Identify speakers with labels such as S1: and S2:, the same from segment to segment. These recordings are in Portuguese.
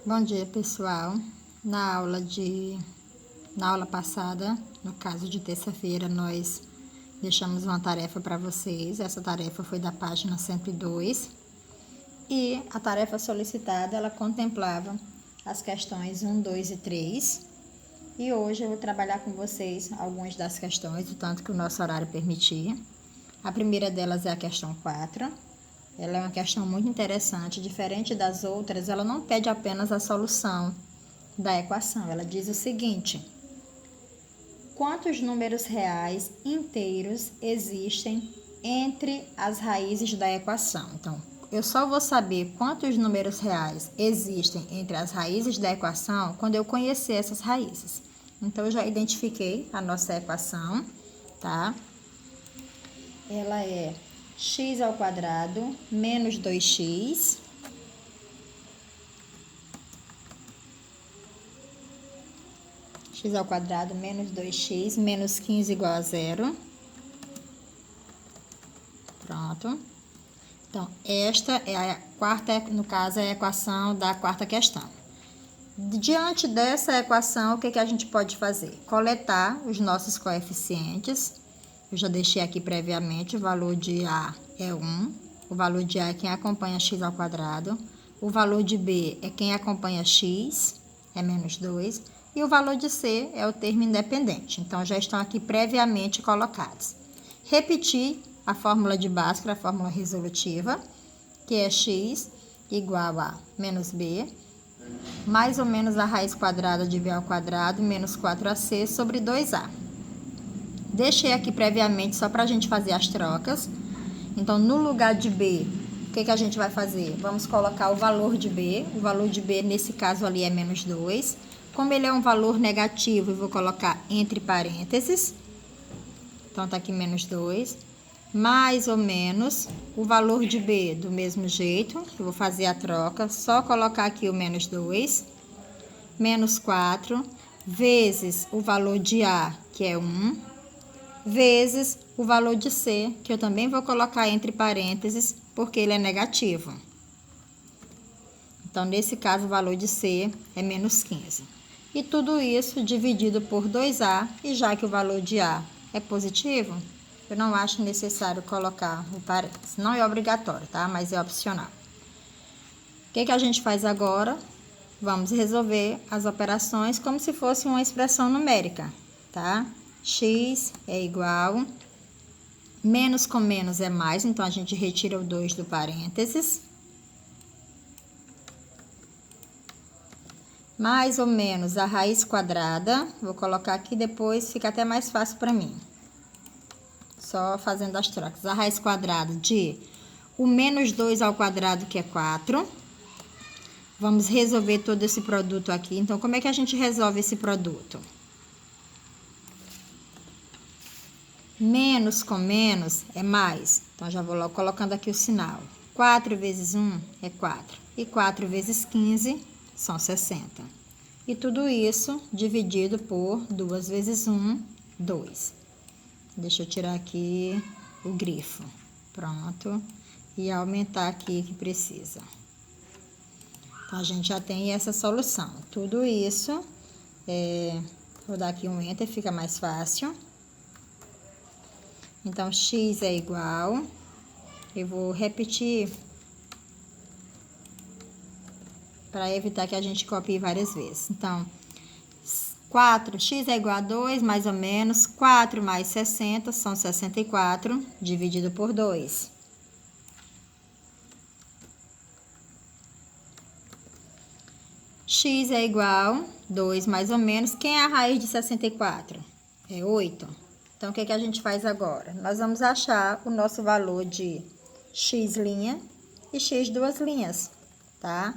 S1: Bom dia, pessoal. Na aula passada, no caso de terça-feira, nós deixamos uma tarefa para vocês. Essa tarefa foi da página 102 e a tarefa solicitada, ela contemplava as questões 1, 2 e 3. E hoje eu vou trabalhar com vocês algumas das questões, o tanto que o nosso horário permitir. A primeira delas é a questão 4. Ela é uma questão muito interessante, diferente das outras, ela não pede apenas a solução da equação. Ela diz o seguinte: quantos números reais inteiros existem entre as raízes da equação? Então, eu só vou saber quantos números reais existem entre as raízes da equação quando eu conhecer essas raízes. Então, eu já identifiquei a nossa equação, tá? Ela é x ao quadrado menos 2x x ao quadrado menos 2x menos 15 igual a zero. Pronto. Então, esta é a quarta, no caso, é a equação da quarta questão. Diante dessa equação, o que a gente pode fazer? Coletar os nossos coeficientes. Eu já deixei aqui previamente, o valor de A é 1, o valor de A é quem acompanha x ao quadrado, o valor de B é quem acompanha x, é menos 2, e o valor de C é o termo independente. Então, já estão aqui previamente colocados. Repetir a fórmula de Bhaskara, a fórmula resolutiva, que é x igual a menos B, mais ou menos a raiz quadrada de B ao quadrado, menos 4AC sobre 2A. Deixei aqui previamente só para a gente fazer as trocas. Então, no lugar de B, o que a gente vai fazer? Vamos colocar o valor de B. O valor de B, nesse caso ali, é menos 2. Como ele é um valor negativo, eu vou colocar entre parênteses. Então, tá aqui menos 2. Mais ou menos o valor de B, do mesmo jeito. Eu vou fazer a troca, só colocar aqui o menos 2. Menos 4, vezes o valor de A, que é 1. Vezes o valor de C, que eu também vou colocar entre parênteses, porque ele é negativo. Então, nesse caso, o valor de C é menos 15. E tudo isso dividido por 2A, e já que o valor de A é positivo, eu não acho necessário colocar o parênteses. Não é obrigatório, tá? Mas é opcional. O que a gente faz agora? Vamos resolver as operações como se fosse uma expressão numérica, tá? X é igual, menos com menos é mais, então a gente retira o 2 do parênteses. Mais ou menos a raiz quadrada, vou colocar aqui depois, fica até mais fácil para mim. Só fazendo as trocas. A raiz quadrada de o menos 2 ao quadrado, que é 4. Vamos resolver todo esse produto aqui. Então, como é que a gente resolve esse produto? Menos com menos é mais. Então, já vou logo colocando aqui o sinal. 4 vezes 1 é 4. E 4 vezes 15 são 60. E tudo isso dividido por 2 vezes 1, 2. Deixa eu tirar aqui o grifo. Pronto. E aumentar aqui que precisa. Então, a gente já tem essa solução. Tudo isso, vou dar aqui um Enter, fica mais fácil. Então, x é igual, eu vou repetir para evitar que a gente copie várias vezes. Então, 4x é igual a 2, mais ou menos, 4 mais 60 são 64, dividido por 2. X é igual, 2 mais ou menos, quem é a raiz de 64? É 8. Então, o que a gente faz agora? Nós vamos achar o nosso valor de x' e x duas linhas, tá?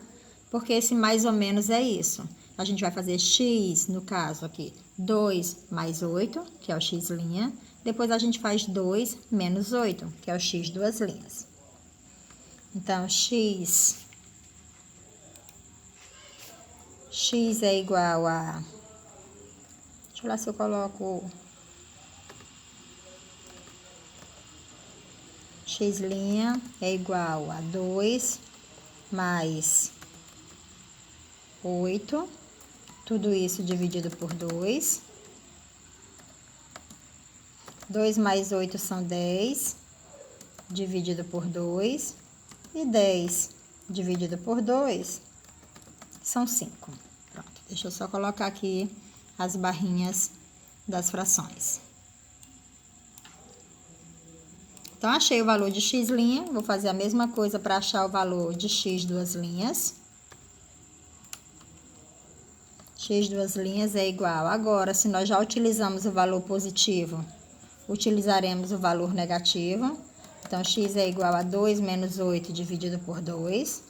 S1: Porque esse mais ou menos é isso. A gente vai fazer x, no caso aqui, 2 mais 8, que é o x'. Depois, a gente faz 2 menos 8, que é o x duas linhas. Então, x é igual a... Deixa eu ver se eu coloco... x' é igual a 2 mais 8. Tudo isso dividido por 2. 2 mais 8 são 10, dividido por 2. E 10 dividido por 2 são 5. Pronto, deixa eu só colocar aqui as barrinhas das frações. Então, achei o valor de x', vou fazer a mesma coisa para achar o valor de x duas linhas. X duas linhas é igual. Agora, se nós já utilizamos o valor positivo, utilizaremos o valor negativo. Então, x é igual a 2 menos 8 dividido por 2.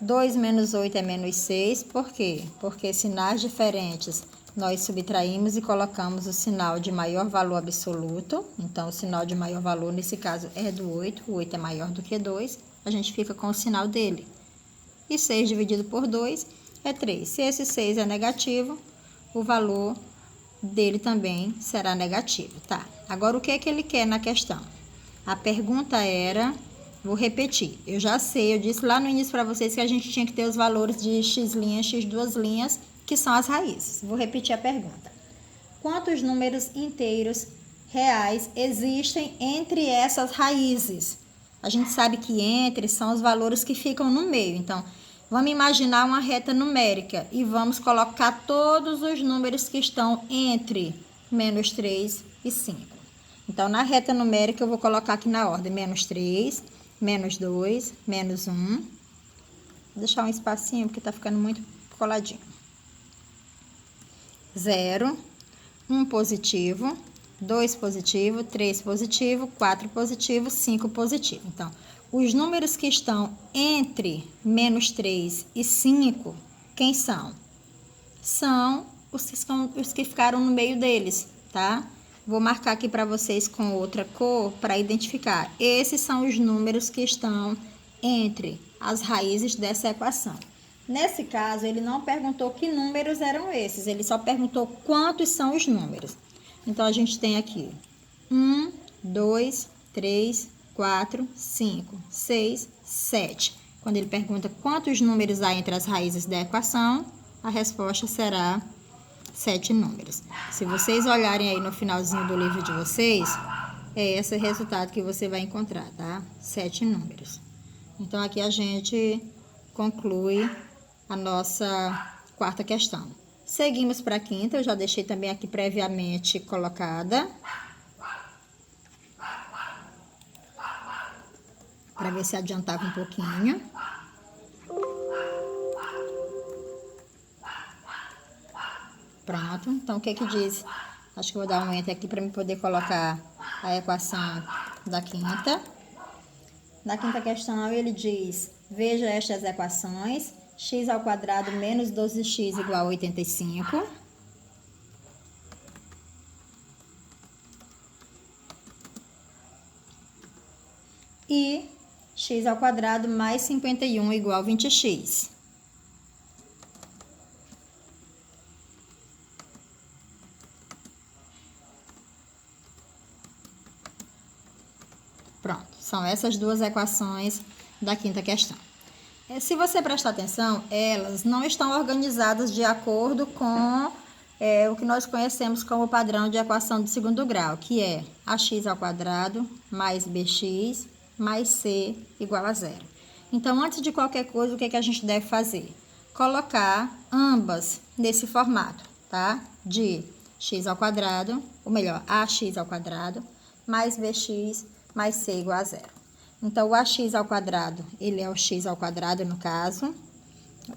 S1: 2 menos 8 é menos 6. Por quê? Porque sinais diferentes nós subtraímos e colocamos o sinal de maior valor absoluto. Então, o sinal de maior valor, nesse caso, é do 8. O 8 é maior do que 2. A gente fica com o sinal dele. E 6 dividido por 2 é 3. Se esse 6 é negativo, o valor dele também será negativo, tá? Agora, o que é que ele quer na questão? A pergunta era... Vou repetir. Eu já sei, eu disse lá no início para vocês que a gente tinha que ter os valores de x', x duas linhas, que são as raízes. Vou repetir a pergunta. Quantos números inteiros reais existem entre essas raízes? A gente sabe que entre são os valores que ficam no meio. Então, vamos imaginar uma reta numérica e vamos colocar todos os números que estão entre menos 3 e 5. Então, na reta numérica, eu vou colocar aqui na ordem menos 3, menos 2, menos 1. Vou deixar um espacinho porque tá ficando muito coladinho. 0, 1 positivo, 2 positivo, 3 positivo, 4 positivo, 5 positivo. Então, os números que estão entre menos 3 e 5, quem são? São os que ficaram no meio deles, tá? Vou marcar aqui para vocês com outra cor para identificar. Esses são os números que estão entre as raízes dessa equação. Nesse caso, ele não perguntou que números eram esses, ele só perguntou quantos são os números. Então, a gente tem aqui 1, 2, 3, 4, 5, 6, 7. Quando ele pergunta quantos números há entre as raízes da equação, a resposta será 7 números. Se vocês olharem aí no finalzinho do livro de vocês, é esse resultado que você vai encontrar, tá? 7 números. Então, aqui a gente conclui a nossa quarta questão. Seguimos para a quinta, eu já deixei também aqui previamente colocada. Para ver se adiantava um pouquinho. Pronto, então o que que diz? Acho que vou dar um enter aqui para me poder colocar a equação da quinta. Na quinta questão, ele diz, veja estas equações, x ao quadrado menos 12x igual a 85. E x ao quadrado mais 51 igual a 20x. Pronto, são essas duas equações da quinta questão. Se você prestar atenção, elas não estão organizadas de acordo com o que nós conhecemos como padrão de equação de segundo grau, que é ax ao quadrado mais bx mais c igual a 0. Então, antes de qualquer coisa, o que é que a gente deve fazer? Colocar ambas nesse formato, tá? De x ao quadrado, ou melhor, ax ao quadrado mais bx mais c igual a 0. Então, o ax ao quadrado, ele é o x ao quadrado, no caso.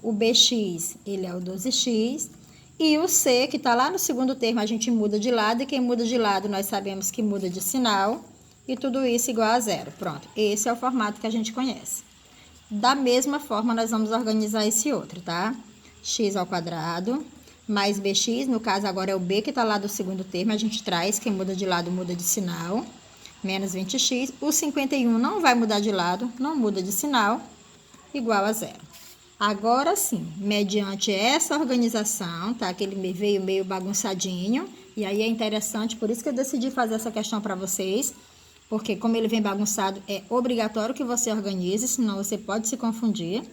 S1: O bx, ele é o 12x. E o c, que está lá no segundo termo, a gente muda de lado. E quem muda de lado, nós sabemos que muda de sinal. E tudo isso igual a 0. Pronto, esse é o formato que a gente conhece. Da mesma forma, nós vamos organizar esse outro, tá? X ao quadrado mais bx, no caso agora é o b que está lá do segundo termo. A gente traz, quem muda de lado muda de sinal. Menos 20x, o 51 não vai mudar de lado, não muda de sinal, igual a 0. Agora sim, mediante essa organização, tá? Que ele veio meio bagunçadinho, e aí é interessante, por isso que eu decidi fazer essa questão para vocês, porque como ele vem bagunçado, é obrigatório que você organize, senão você pode se confundir.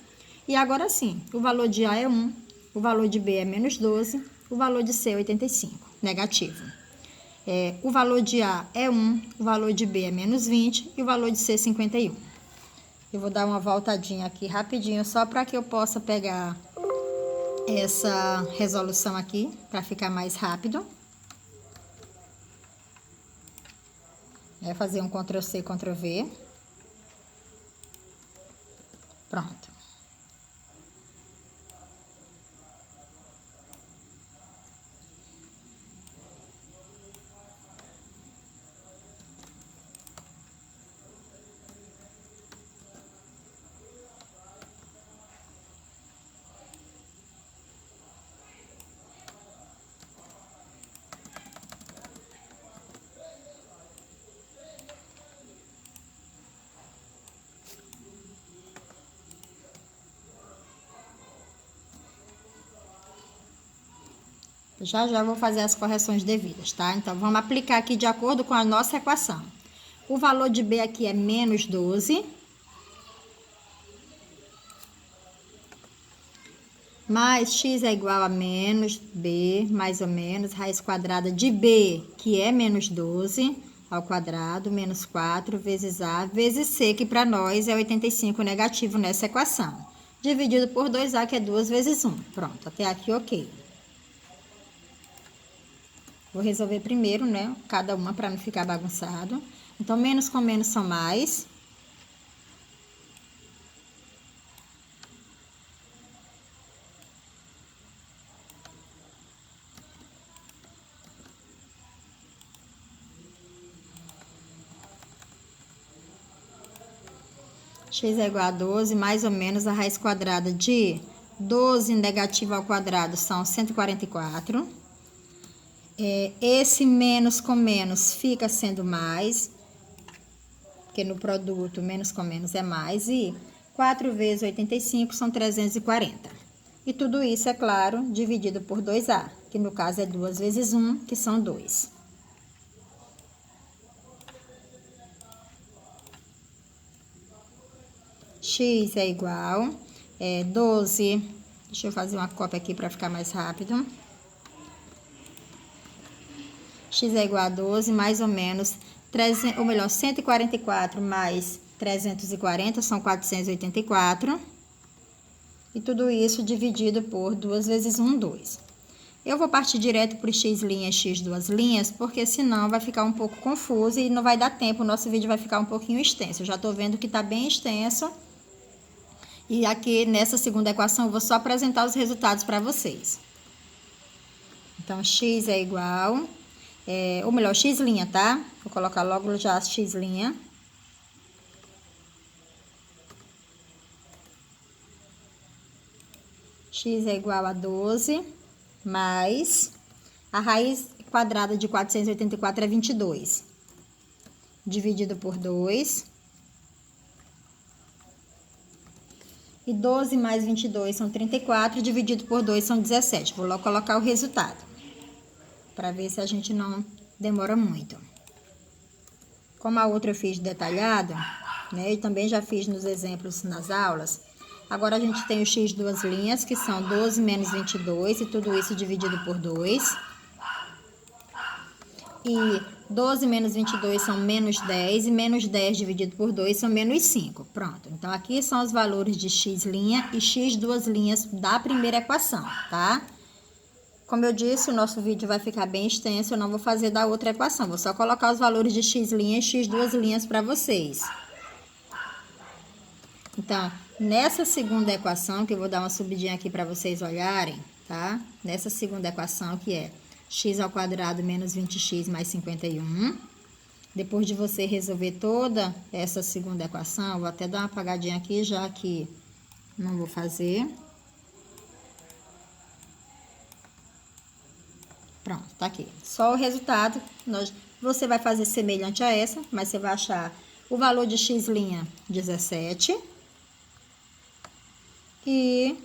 S1: E agora sim, o valor de A é 1, o valor de B é menos 12, o valor de C é 85, negativo. O valor de A é 1, o valor de B é menos 20 e o valor de C é 51. Eu vou dar uma voltadinha aqui rapidinho, só para que eu possa pegar essa resolução aqui, para ficar mais rápido. Fazer um Ctrl+C, Ctrl+V. Pronto. Já vou fazer as correções devidas, tá? Então, vamos aplicar aqui de acordo com a nossa equação. O valor de B aqui é menos 12. Mais x é igual a menos B, mais ou menos, raiz quadrada de B, que é menos 12, ao quadrado, menos 4, vezes A, vezes C, que para nós é 85 negativo nessa equação. Dividido por 2A, que é 2 vezes 1. Pronto, até aqui ok. Vou resolver primeiro, né? Cada uma para não ficar bagunçado. Então, menos com menos são mais. X é igual a 12, mais ou menos a raiz quadrada de 12 negativo ao quadrado são 144. Esse menos com menos fica sendo mais, porque no produto menos com menos é mais, e 4 vezes 85 são 340. E tudo isso, é claro, dividido por 2A, que no caso é 2 vezes 1, que são 2. X é igual a 12, deixa eu fazer uma cópia aqui para ficar mais rápido. X é igual a 12, mais ou menos, 144 mais 340 são 484. E tudo isso dividido por 2 vezes 1, 2. Eu vou partir direto para o x' e x duas linhas, porque senão vai ficar um pouco confuso e não vai dar tempo, o nosso vídeo vai ficar um pouquinho extenso. Eu já estou vendo que está bem extenso. E aqui nessa segunda equação eu vou só apresentar os resultados para vocês. Então, x é igual... ou melhor, x', tá? Vou colocar logo já x'. X é igual a 12, mais a raiz quadrada de 484 é 22. Dividido por 2. E 12 mais 22 são 34, dividido por 2 são 17. Vou logo colocar o resultado, para ver se a gente não demora muito. Como a outra eu fiz detalhada, né? E também já fiz nos exemplos nas aulas. Agora a gente tem o x duas linhas, que são 12 menos 22, e tudo isso dividido por 2. E 12 menos 22 são menos 10, e menos 10 dividido por 2 são menos 5. Pronto. Então, aqui são os valores de x' e x duas linhas da primeira equação, tá? Como eu disse, o nosso vídeo vai ficar bem extenso, eu não vou fazer da outra equação. Vou só colocar os valores de x' e x duas linhas para vocês. Então, nessa segunda equação, que eu vou dar uma subidinha aqui para vocês olharem, tá? Nessa segunda equação, que é x ao quadrado menos 20x mais 51. Depois de você resolver toda essa segunda equação, vou até dar uma apagadinha aqui, já que não vou fazer. Pronto, tá aqui. Só o resultado, você vai fazer semelhante a essa, mas você vai achar o valor de x' 17 e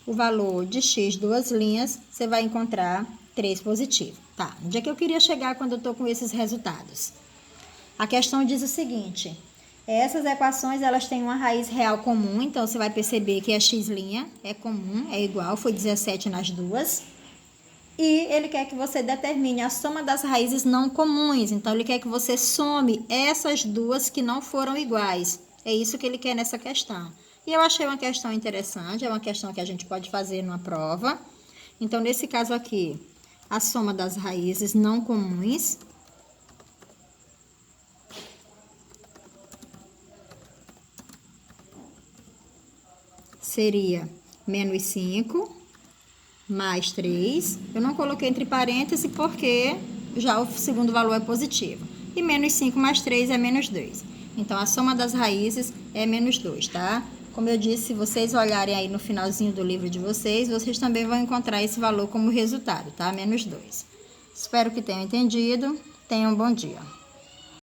S1: o valor de x duas linhas, você vai encontrar 3 positivo. Tá, onde é que eu queria chegar quando eu tô com esses resultados? A questão diz o seguinte, Essas equações, elas têm uma raiz real comum, então você vai perceber que a x' é comum, é igual, foi 17 nas duas. E ele quer que você determine a soma das raízes não comuns, então ele quer que você some essas duas que não foram iguais. É isso que ele quer nessa questão. E eu achei uma questão interessante, é uma questão que a gente pode fazer numa prova. Então, nesse caso aqui, a soma das raízes não comuns seria menos 5 mais 3. Eu não coloquei entre parênteses porque já o segundo valor é positivo. E menos 5 mais 3 é menos 2. Então, a soma das raízes é menos 2, tá? Como eu disse, se vocês olharem aí no finalzinho do livro de vocês, vocês também vão encontrar esse valor como resultado, tá? Menos 2. Espero que tenham entendido. Tenham um bom dia.